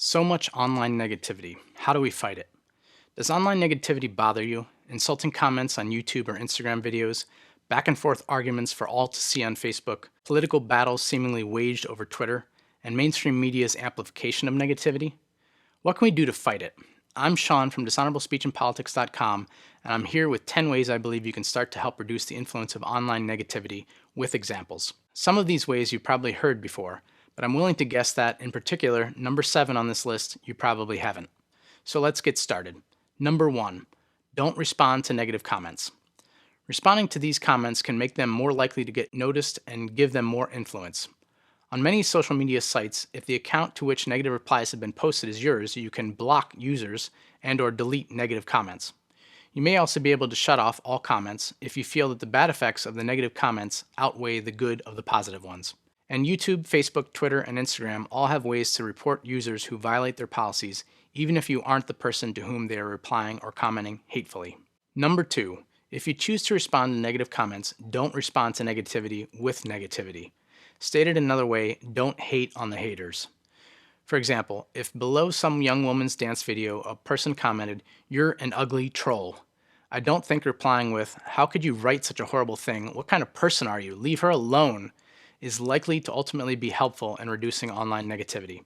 So much online negativity. How do we fight it? Does online negativity bother you? Insulting comments on YouTube or Instagram videos, back and forth arguments for all to see on Facebook, political battles seemingly waged over Twitter, and mainstream media's amplification of negativity? What can we do to fight it? I'm Sean from dishonorableSpeechandPolitics.com, and I'm here with 10 ways I believe you can start to help reduce the influence of online negativity with examples. Some of these ways you've probably heard before, but I'm willing to guess that, in particular, number 7 on this list, you probably haven't. So let's get started. Number 1, don't respond to negative comments. Responding to these comments can make them more likely to get noticed and give them more influence. On many social media sites, if the account to which negative replies have been posted is yours, you can block users and/or delete negative comments. You may also be able to shut off all comments if you feel that the bad effects of the negative comments outweigh the good of the positive ones. And YouTube, Facebook, Twitter, and Instagram all have ways to report users who violate their policies, even if you aren't the person to whom they are replying or commenting hatefully. Number 2, if you choose to respond to negative comments, don't respond to negativity with negativity. Stated another way, don't hate on the haters. For example, if below some young woman's dance video a person commented, "You're an ugly troll," I don't think replying with, "How could you write such a horrible thing? What kind of person are you? Leave her alone," is likely to ultimately be helpful in reducing online negativity.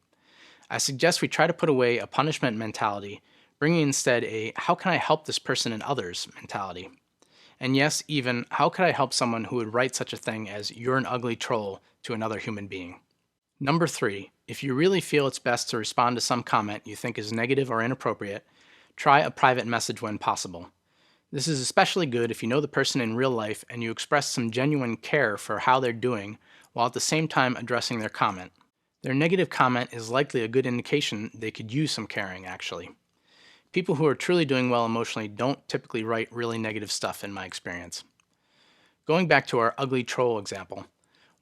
I suggest we try to put away a punishment mentality, bringing instead a "how can I help this person and others" mentality. And yes, even, how could I help someone who would write such a thing as "you're an ugly troll" to another human being? Number 3, if you really feel it's best to respond to some comment you think is negative or inappropriate, try a private message when possible. This is especially good if you know the person in real life and you express some genuine care for how they're doing while at the same time addressing their comment. Their negative comment is likely a good indication they could use some caring, actually. People who are truly doing well emotionally don't typically write really negative stuff, in my experience. Going back to our ugly troll example,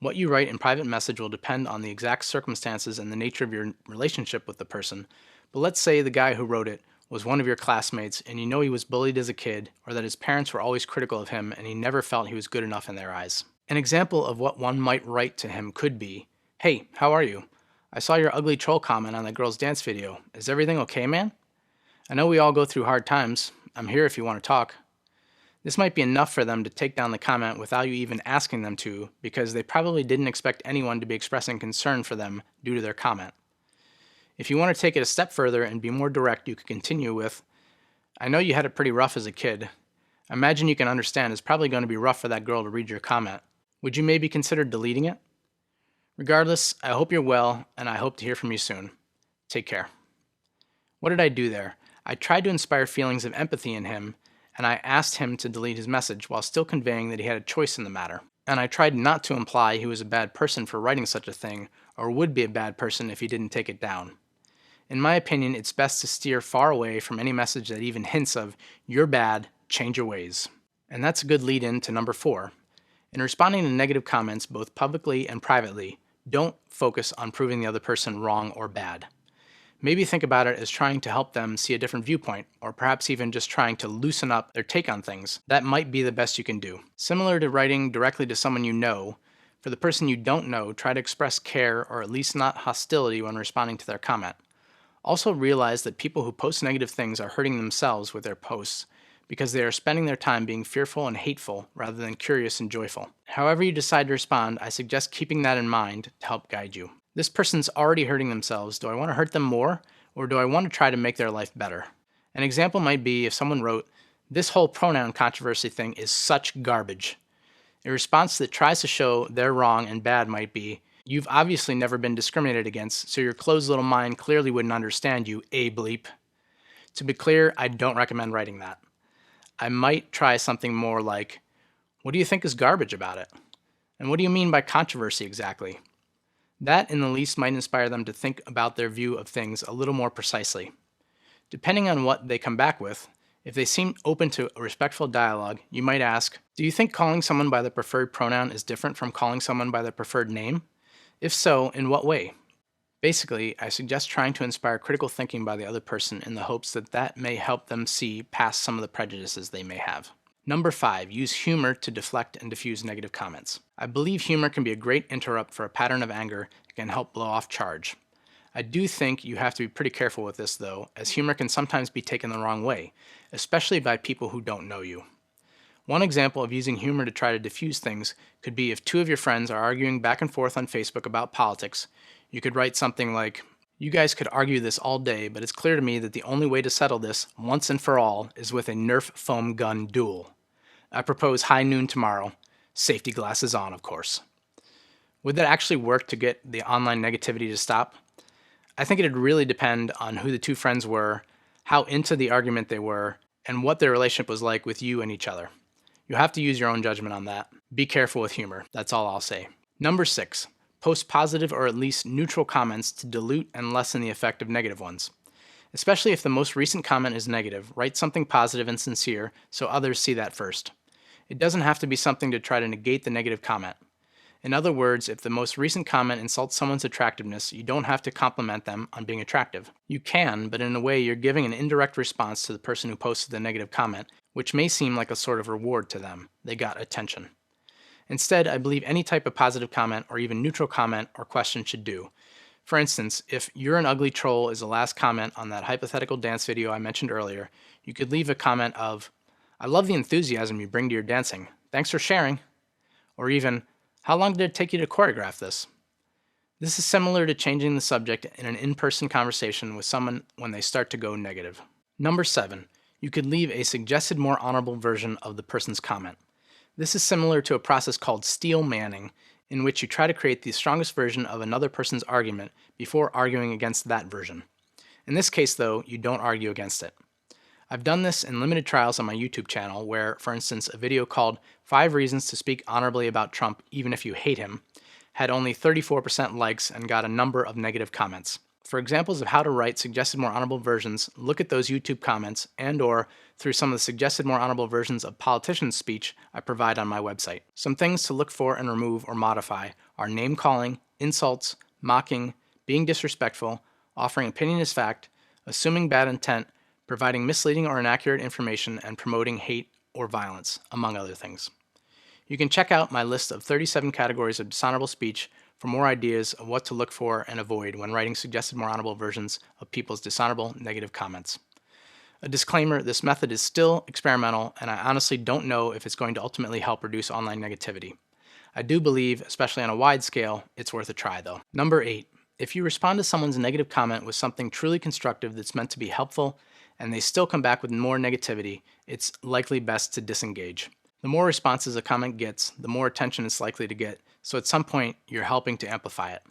what you write in private message will depend on the exact circumstances and the nature of your relationship with the person, but let's say the guy who wrote it was one of your classmates and you know he was bullied as a kid, or that his parents were always critical of him and he never felt he was good enough in their eyes. An example of what one might write to him could be, "Hey, how are you? I saw your ugly troll comment on that girl's dance video. Is everything okay, man? I know we all go through hard times. I'm here if you want to talk." This might be enough for them to take down the comment without you even asking them to, because they probably didn't expect anyone to be expressing concern for them due to their comment. If you want to take it a step further and be more direct, you could continue with, "I know you had it pretty rough as a kid. I imagine you can understand it's probably going to be rough for that girl to read your comment. Would you maybe consider deleting it? Regardless, I hope you're well, and I hope to hear from you soon. Take care." What did I do there? I tried to inspire feelings of empathy in him, and I asked him to delete his message while still conveying that he had a choice in the matter. And I tried not to imply he was a bad person for writing such a thing, or would be a bad person if he didn't take it down. In my opinion, it's best to steer far away from any message that even hints of, "You're bad, change your ways." And that's a good lead-in to number 4. In responding to negative comments, both publicly and privately, don't focus on proving the other person wrong or bad. Maybe think about it as trying to help them see a different viewpoint, or perhaps even just trying to loosen up their take on things. That might be the best you can do. Similar to writing directly to someone you know, for the person you don't know, try to express care or at least not hostility when responding to their comment. Also realize that people who post negative things are hurting themselves with their posts because they are spending their time being fearful and hateful rather than curious and joyful. However you decide to respond, I suggest keeping that in mind to help guide you. This person's already hurting themselves. Do I want to hurt them more, or do I want to try to make their life better? An example might be if someone wrote, "This whole pronoun controversy thing is such garbage." A response that tries to show they're wrong and bad might be, "You've obviously never been discriminated against, so your closed little mind clearly wouldn't understand you, bleep." To be clear, I don't recommend writing that. I might try something more like, "What do you think is garbage about it? And what do you mean by controversy exactly?" That, in the least, might inspire them to think about their view of things a little more precisely. Depending on what they come back with, if they seem open to a respectful dialogue, you might ask, "Do you think calling someone by their preferred pronoun is different from calling someone by their preferred name? If so, in what way?" Basically, I suggest trying to inspire critical thinking by the other person in the hopes that that may help them see past some of the prejudices they may have. Number 5, use humor to deflect and diffuse negative comments. I believe humor can be a great interrupt for a pattern of anger and can help blow off charge. I do think you have to be pretty careful with this though, as humor can sometimes be taken the wrong way, especially by people who don't know you. One example of using humor to try to diffuse things could be if two of your friends are arguing back and forth on Facebook about politics. You could write something like, "You guys could argue this all day, but it's clear to me that the only way to settle this, once and for all, is with a Nerf foam gun duel. I propose high noon tomorrow. Safety glasses on, of course." Would that actually work to get the online negativity to stop? I think it'd really depend on who the two friends were, how into the argument they were, and what their relationship was like with you and each other. You have to use your own judgment on that. Be careful with humor, that's all I'll say. Number 6, post positive or at least neutral comments to dilute and lessen the effect of negative ones. Especially if the most recent comment is negative, write something positive and sincere so others see that first. It doesn't have to be something to try to negate the negative comment. In other words, if the most recent comment insults someone's attractiveness, you don't have to compliment them on being attractive. You can, but in a way you're giving an indirect response to the person who posted the negative comment, which may seem like a sort of reward to them. They got attention. Instead, I believe any type of positive comment or even neutral comment or question should do. For instance, if "you're an ugly troll" is the last comment on that hypothetical dance video I mentioned earlier, you could leave a comment of, "I love the enthusiasm you bring to your dancing. Thanks for sharing." Or even, "How long did it take you to choreograph this?" This is similar to changing the subject in an in-person conversation with someone when they start to go negative. Number 7, you could leave a suggested more honorable version of the person's comment. This is similar to a process called steel manning, in which you try to create the strongest version of another person's argument before arguing against that version. In this case, though, you don't argue against it. I've done this in limited trials on my YouTube channel where, for instance, a video called 5 Reasons to Speak Honorably About Trump Even If You Hate Him had only 34% likes and got a number of negative comments. For examples of how to write suggested more honorable versions, look at those YouTube comments and/or through some of the suggested more honorable versions of politicians' speech I provide on my website. Some things to look for and remove or modify are name-calling, insults, mocking, being disrespectful, offering opinion as fact, assuming bad intent, providing misleading or inaccurate information, and promoting hate or violence, among other things. You can check out my list of 37 categories of dishonorable speech for more ideas of what to look for and avoid when writing suggested more honorable versions of people's dishonorable negative comments. A disclaimer, this method is still experimental, and I honestly don't know if it's going to ultimately help reduce online negativity. I do believe, especially on a wide scale, it's worth a try though. Number 8, if you respond to someone's negative comment with something truly constructive that's meant to be helpful, and they still come back with more negativity, it's likely best to disengage. The more responses a comment gets, the more attention it's likely to get, so at some point, you're helping to amplify it.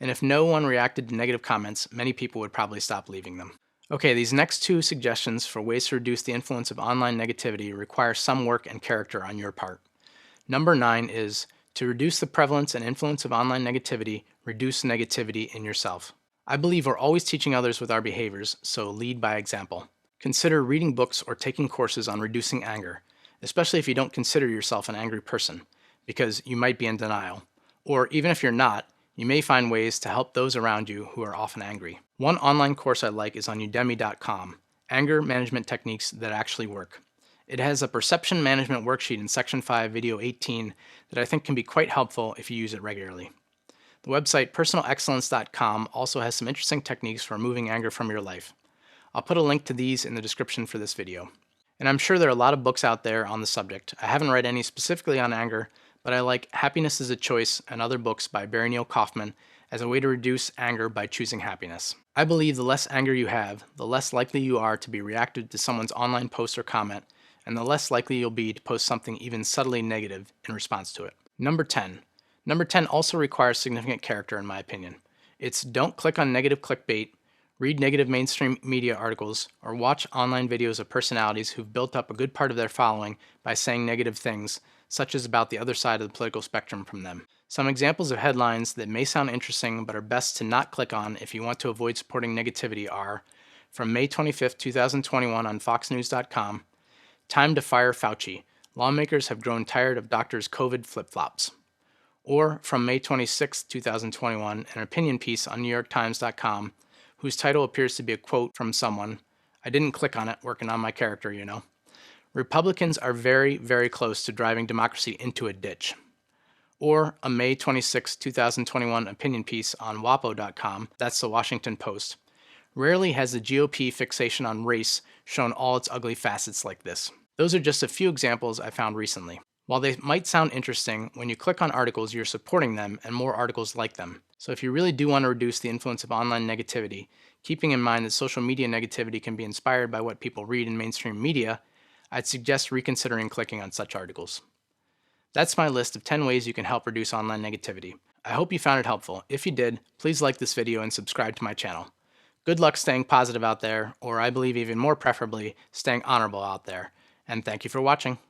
And if no one reacted to negative comments, many people would probably stop leaving them. Okay, these next 2 suggestions for ways to reduce the influence of online negativity require some work and character on your part. Number 9 is, to reduce the prevalence and influence of online negativity, reduce negativity in yourself. I believe we're always teaching others with our behaviors, so lead by example. Consider reading books or taking courses on reducing anger, especially if you don't consider yourself an angry person, because you might be in denial. Or even if you're not, you may find ways to help those around you who are often angry. One online course I like is on udemy.com, Anger Management Techniques That Actually Work. It has a perception management worksheet in Section 5, Video 18 that I think can be quite helpful if you use it regularly. The website personalexcellence.com also has some interesting techniques for removing anger from your life. I'll put a link to these in the description for this video. And I'm sure there are a lot of books out there on the subject. I haven't read any specifically on anger, but I like Happiness is a Choice and other books by Barry Neil Kaufman as a way to reduce anger by choosing happiness. I believe the less anger you have, the less likely you are to be reactive to someone's online post or comment, and the less likely you'll be to post something even subtly negative in response to it. Number 10. Number 10 also requires significant character in my opinion. It's don't click on negative clickbait, read negative mainstream media articles, or watch online videos of personalities who've built up a good part of their following by saying negative things, such as about the other side of the political spectrum from them. Some examples of headlines that may sound interesting but are best to not click on if you want to avoid supporting negativity are, from May 25, 2021 on foxnews.com, Time to Fire Fauci. Lawmakers have grown tired of doctors' COVID flip-flops. Or from May 26, 2021, an opinion piece on NewYorkTimes.com whose title appears to be a quote from someone. I didn't click on it, working on my character, you know. Republicans are very, very close to driving democracy into a ditch. or a May 26, 2021 opinion piece on WAPO.com, that's the Washington Post. Rarely has the GOP fixation on race shown all its ugly facets like this. Those are just a few examples I found recently. While they might sound interesting, when you click on articles, you're supporting them and more articles like them. So if you really do want to reduce the influence of online negativity, keeping in mind that social media negativity can be inspired by what people read in mainstream media, I'd suggest reconsidering clicking on such articles. That's my list of 10 ways you can help reduce online negativity. I hope you found it helpful. If you did, please like this video and subscribe to my channel. Good luck staying positive out there, or I believe even more preferably, staying honorable out there. And thank you for watching.